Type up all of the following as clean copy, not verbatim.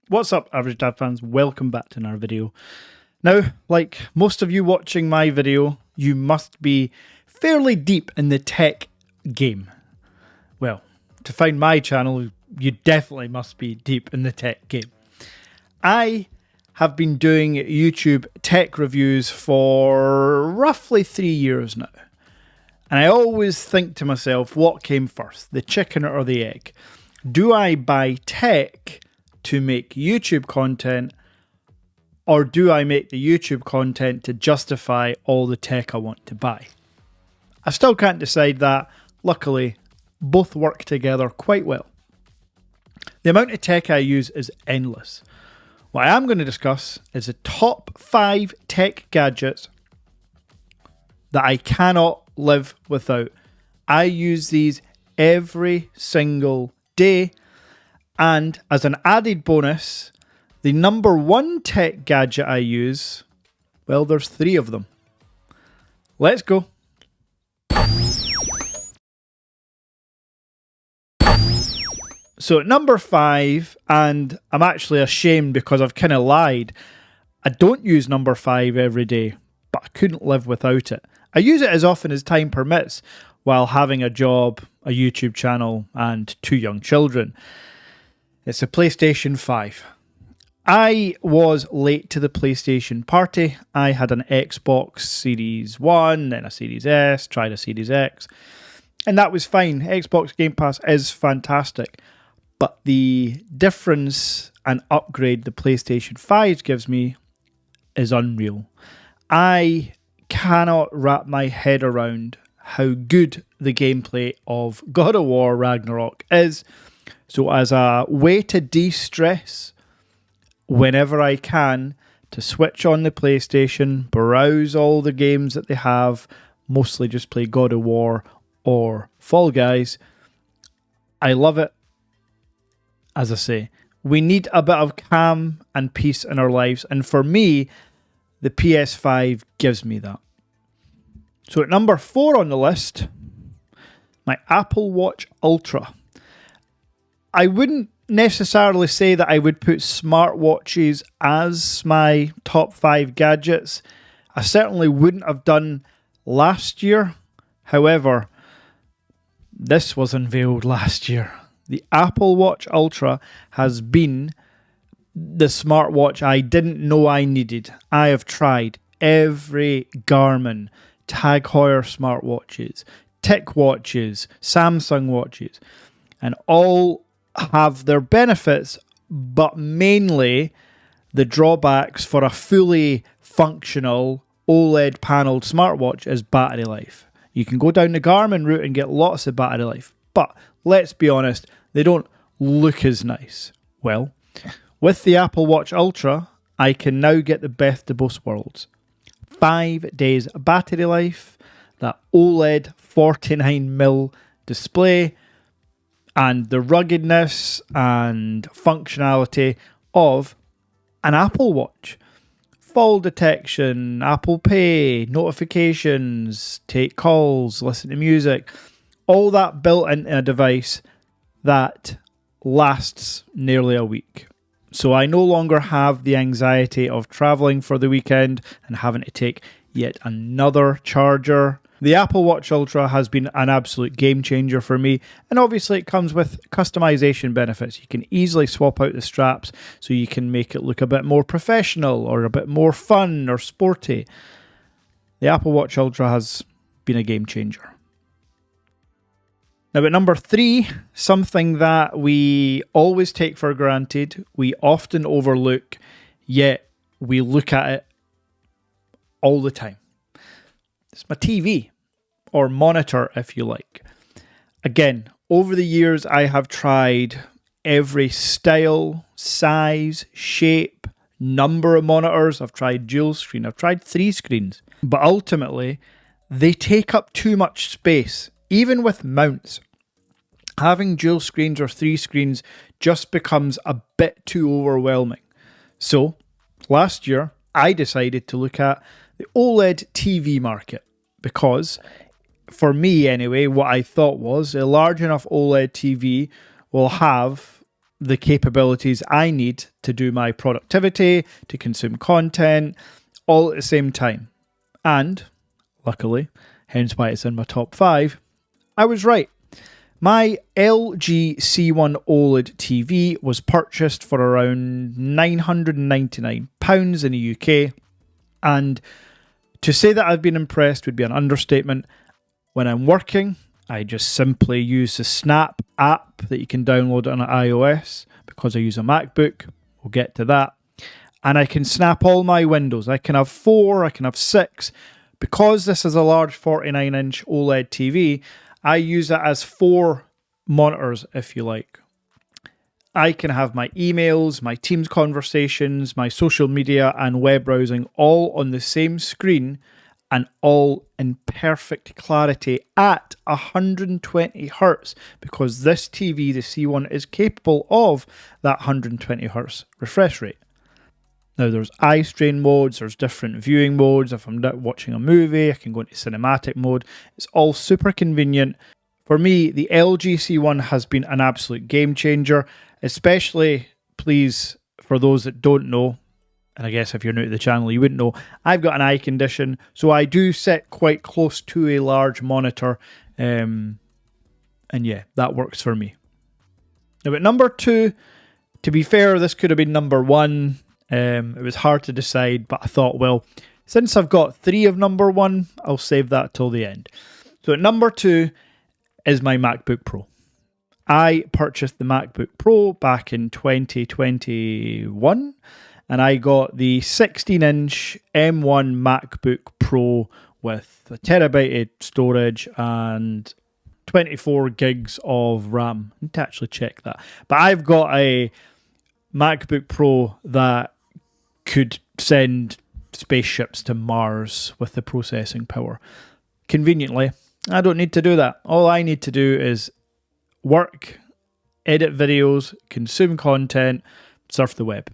What's up, Average Dad fans? Welcome back to another video. Now, like most of you watching my video, you must be fairly deep in the tech game. Well, to find my channel, you definitely must be deep in the tech game. I have been doing YouTube tech reviews for roughly 3 years now. And I always think to myself, what came first, the chicken or the egg? Do I buy tech to make YouTube content, or do I make the YouTube content to justify all the tech I want to buy? I still can't decide that. Luckily, both work together quite well. The amount of tech I use is endless. What I am going to discuss is the top 5 tech gadgets that I cannot live without. I use these every single day. And as an added bonus, the number 1 tech gadget I use, well, there's 3 of them. Let's go. So at number 5, and I'm actually ashamed because I've kind of lied, I don't use number 5 every day, but I couldn't live without it. I use it as often as time permits while having a job, a YouTube channel, and 2 young children. It's a PlayStation 5. I was late to the PlayStation party. I had an Xbox Series 1, then a Series S, tried a Series X, and that was fine. Xbox Game Pass is fantastic, but the difference and upgrade the PlayStation 5 gives me is unreal. I cannot wrap my head around how good the gameplay of God of War Ragnarok is. So as a way to de-stress, whenever I can, to switch on the PlayStation, browse all the games that they have, mostly just play God of War or Fall Guys. I love it. As I say, we need a bit of calm and peace in our lives, and for me, the PS5 gives me that. So at number 4 on the list, my Apple Watch Ultra. I wouldn't necessarily say that I would put smartwatches as my top 5 gadgets. I certainly wouldn't have done last year. However, this was unveiled last year. The Apple Watch Ultra has been the smartwatch I didn't know I needed. I have tried every Garmin, Tag Heuer smartwatches, TicWatches, Samsung watches, and all have their benefits, but mainly the drawbacks for a fully functional OLED panelled smartwatch is battery life. You can go down the Garmin route and get lots of battery life, but let's be honest, they don't look as nice. Well, with the Apple Watch Ultra, I can now get the best of both worlds. 5 days battery life, that OLED 49mm display, and the ruggedness and functionality of an Apple Watch. Fall detection, Apple Pay, notifications, take calls, listen to music, all that built into a device that lasts nearly a week. So I no longer have the anxiety of traveling for the weekend and having to take yet another charger. The Apple Watch Ultra has been an absolute game changer for me, and obviously it comes with customization benefits. You can easily swap out the straps so you can make it look a bit more professional or a bit more fun or sporty. The Apple Watch Ultra has been a game changer. Now at number 3, something that we always take for granted, we often overlook, yet we look at it all the time. It's my TV, or monitor if you like. Again, over the years I have tried every style, size, shape, number of monitors. I've tried dual screen, I've tried 3 screens. But ultimately, they take up too much space, even with mounts. Having dual screens or 3 screens just becomes a bit too overwhelming. So, last year, I decided to look at the OLED TV market because, for me anyway, what I thought was a large enough OLED TV will have the capabilities I need to do my productivity, to consume content, all at the same time. And, luckily, hence why it's in my top 5, I was right. My LG C1 OLED TV was purchased for around £999 in the UK. And to say that I've been impressed would be an understatement. When I'm working, I just simply use the Snap app that you can download on iOS because I use a MacBook. We'll get to that. And I can snap all my windows. I can have 4, I can have 6. Because this is a large 49-inch OLED TV, I use it as 4 monitors, if you like. I can have my emails, my Teams conversations, my social media and web browsing all on the same screen and all in perfect clarity at 120 Hz because this TV, the C1, is capable of that 120 Hz refresh rate. Now there's eye strain modes, there's different viewing modes. If I'm watching a movie, I can go into cinematic mode. It's all super convenient. For me, the LG C1 has been an absolute game changer, especially, please, for those that don't know, and I guess if you're new to the channel, you wouldn't know, I've got an eye condition, so I do sit quite close to a large monitor, and yeah, that works for me. Now at number 2, to be fair, this could have been number 1. It was hard to decide, but I thought, well, since I've got 3 of number 1, I'll save that till the end. So at number 2 is my MacBook Pro. I purchased the MacBook Pro back in 2021, and I got the 16-inch M1 MacBook Pro with a terabyte of storage and 24 gigs of RAM. I need to actually check that. But I've got a MacBook Pro that could send spaceships to Mars with the processing power. Conveniently, I don't need to do that. All I need to do is work, edit videos, consume content, surf the web.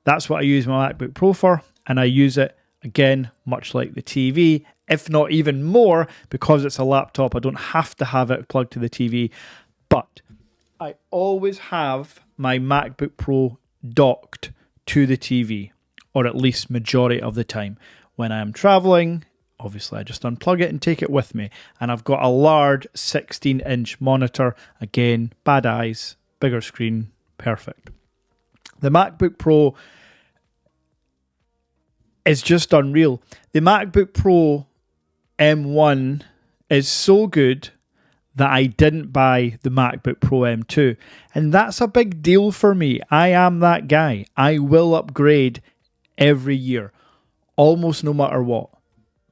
That's what I use my MacBook Pro for, and I use it, again, much like the TV, if not even more, because it's a laptop. I don't have to have it plugged to the TV, but I always have my MacBook Pro docked to the TV, or at least majority of the time. When I am traveling, obviously I just unplug it and take it with me. And I've got a large 16-inch monitor. Again, bad eyes, bigger screen, perfect. The MacBook Pro is just unreal. The MacBook Pro M1 is so good that I didn't buy the MacBook Pro M2. And that's a big deal for me. I am that guy. I will upgrade every year, almost no matter what.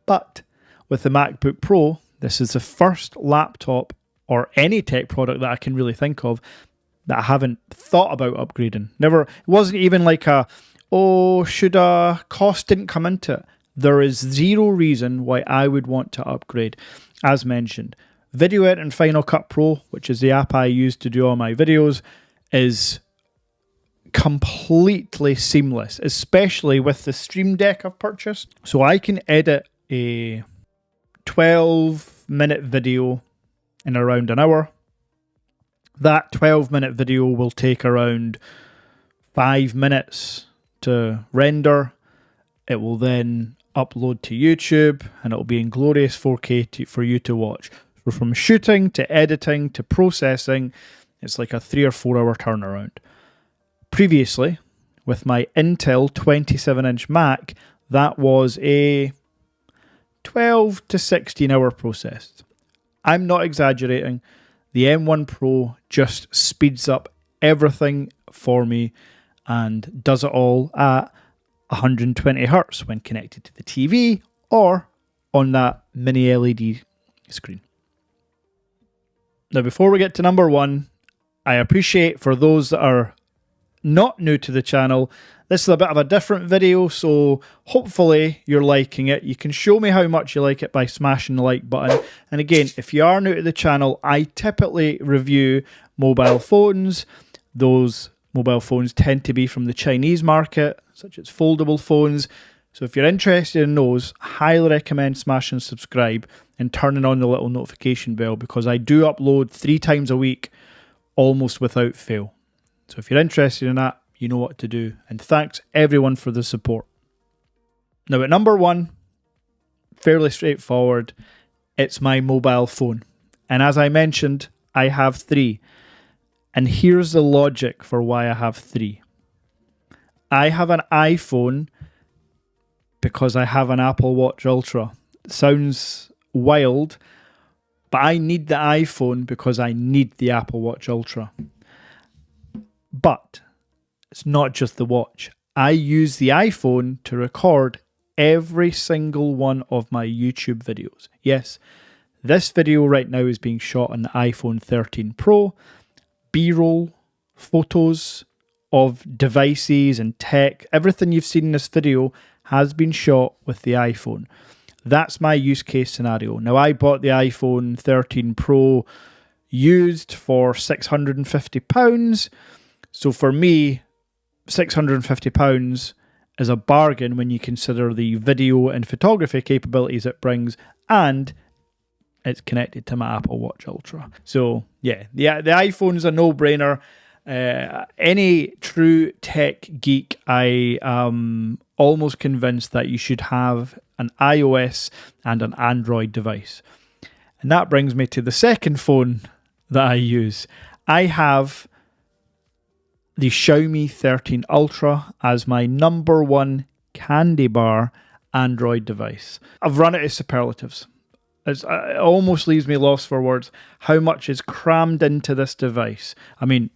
But with the MacBook Pro, this is the first laptop or any tech product that I can really think of that I haven't thought about upgrading. Never. It wasn't even like should a cost didn't come into it. There is zero reason why I would want to upgrade. As mentioned, Video Editing Final Cut Pro, which is the app I use to do all my videos, is completely seamless, especially with the Stream Deck I've purchased. So I can edit a 12-minute video in around an hour. That 12-minute video will take around 5 minutes to render. It will then upload to YouTube, and it will be in glorious 4K for you to watch. So from shooting to editing to processing, it's like a 3 or 4 hour turnaround. Previously, with my Intel 27-inch Mac, that was a 12 to 16 hour process. I'm not exaggerating. The M1 Pro just speeds up everything for me and does it all at 120 Hz when connected to the TV or on that mini LED screen. Now, before we get to number 1, I appreciate for those that are not new to the channel, this is a bit of a different video, so hopefully you're liking it. You can show me how much you like it by smashing the like button. And again, if you are new to the channel, I typically review mobile phones. Those mobile phones tend to be from the Chinese market, such as foldable phones. So if you're interested in those, I highly recommend smashing subscribe and turning on the little notification bell, because I do upload 3 times a week almost without fail. So if you're interested in that, you know what to do. And thanks everyone for the support. Now at number 1, fairly straightforward, it's my mobile phone. And as I mentioned, I have 3. And here's the logic for why I have 3. I have an iPhone because I have an Apple Watch Ultra. It sounds wild, but I need the iPhone because I need the Apple Watch Ultra. But it's not just the watch. I use the iPhone to record every single one of my YouTube videos. Yes, this video right now is being shot on the iPhone 13 Pro. B-roll, photos of devices and tech, everything you've seen in this video has been shot with the iPhone. That's my use case scenario. Now, I bought the iPhone 13 Pro used for £650. So for me, £650 is a bargain when you consider the video and photography capabilities it brings, and it's connected to my Apple Watch Ultra. So yeah, the iPhone's a no-brainer. Any true tech geek, I am almost convinced that you should have an iOS and an Android device. And that brings me to the second phone that I use. I have the Xiaomi 13 Ultra as my number 1 candy bar Android device. I've run it as superlatives. It almost leaves me lost for words how much is crammed into this device. I mean,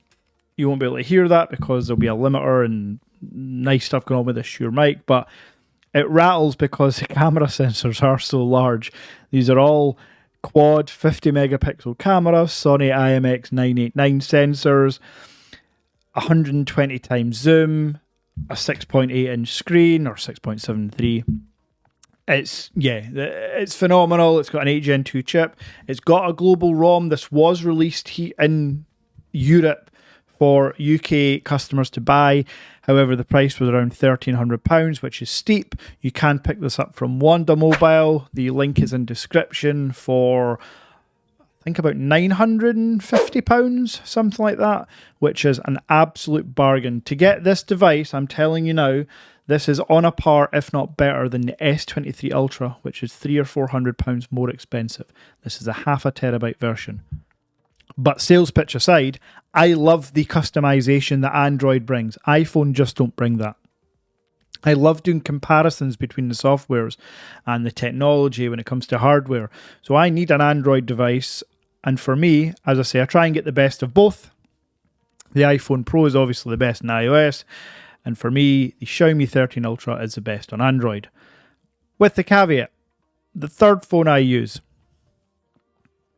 you won't be able to hear that because there'll be a limiter and nice stuff going on with the Shure mic, but it rattles because the camera sensors are so large. These are all quad 50 megapixel cameras, Sony IMX989 sensors, 120 times zoom, a 6.8 inch screen or 6.73. It's phenomenal. It's got an 8 Gen 2 chip. It's got a global ROM. This was released in Europe for UK customers to buy. However, the price was around £1,300, which is steep. You can pick this up from WONDA Mobile. The link is in description for, I think, about £950, something like that, which is an absolute bargain. To get this device, I'm telling you now, this is on a par, if not better, than the S23 Ultra, which is £300 or £400 more expensive. This is a 0.5 terabyte version. But sales pitch aside, I love the customization that Android brings. iPhone just don't bring that. I love doing comparisons between the softwares and the technology when it comes to hardware. So I need an Android device. And for me, as I say, I try and get the best of both. The iPhone Pro is obviously the best in iOS. And for me, the Xiaomi 13 Ultra is the best on Android. With the caveat, the third phone I use,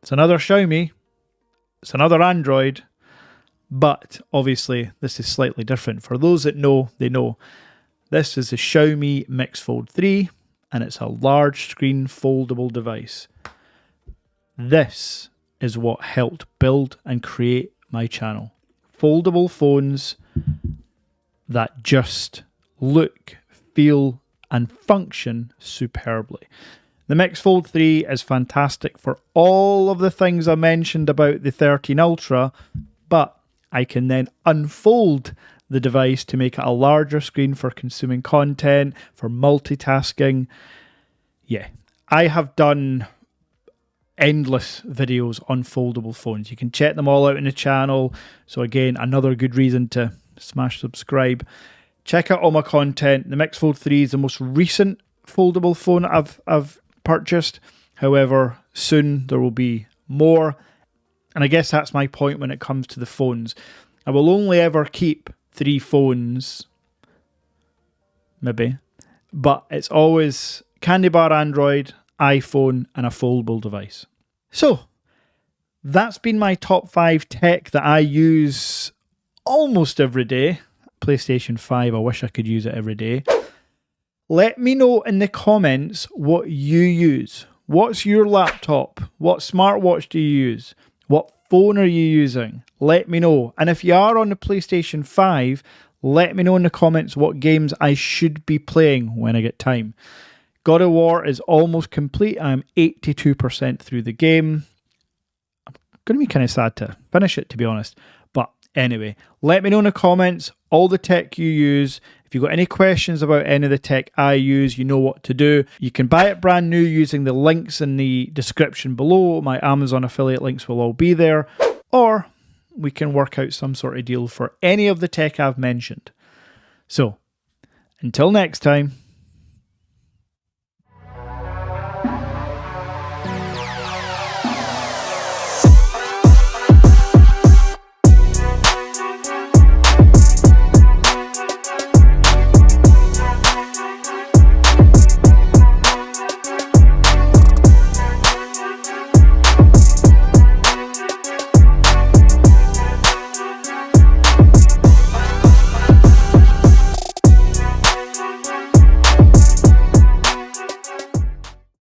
it's another Xiaomi, it's another Android, but obviously this is slightly different. For those that know, they know. This is the Xiaomi Mix Fold 3, and it's a large screen foldable device. This is what helped build and create my channel. Foldable phones that just look, feel, and function superbly. The Mix Fold 3 is fantastic for all of the things I mentioned about the 13 Ultra, but I can then unfold the device to make it a larger screen for consuming content, for multitasking. Yeah, I have done endless videos on foldable phones. You can check them all out in the channel. So again, another good reason to smash subscribe. Check out all my content. The Mix Fold 3 is the most recent foldable phone I've purchased. However, soon there will be more. And I guess that's my point when it comes to the phones. I will only ever keep 3 phones, maybe, but it's always candy bar Android, iPhone, and a foldable device. So that's been my top 5 tech that I use almost every day. PlayStation 5, I wish I could use it every day. Let me know in the comments what you use. What's your laptop? What smartwatch do you use? What phone are you using? Let me know. And if you are on the PlayStation 5, let me know in the comments what games I should be playing when I get time. God of War is almost complete. I'm 82% through the game. I'm going to be kind of sad to finish it, to be honest. But Anyway, let me know in the comments all the tech you use. If you've got any questions about any of the tech I use, you know what to do. You can buy it brand new using the links in the description below. My Amazon affiliate links will all be there. Or we can work out some sort of deal for any of the tech I've mentioned. So, until next time.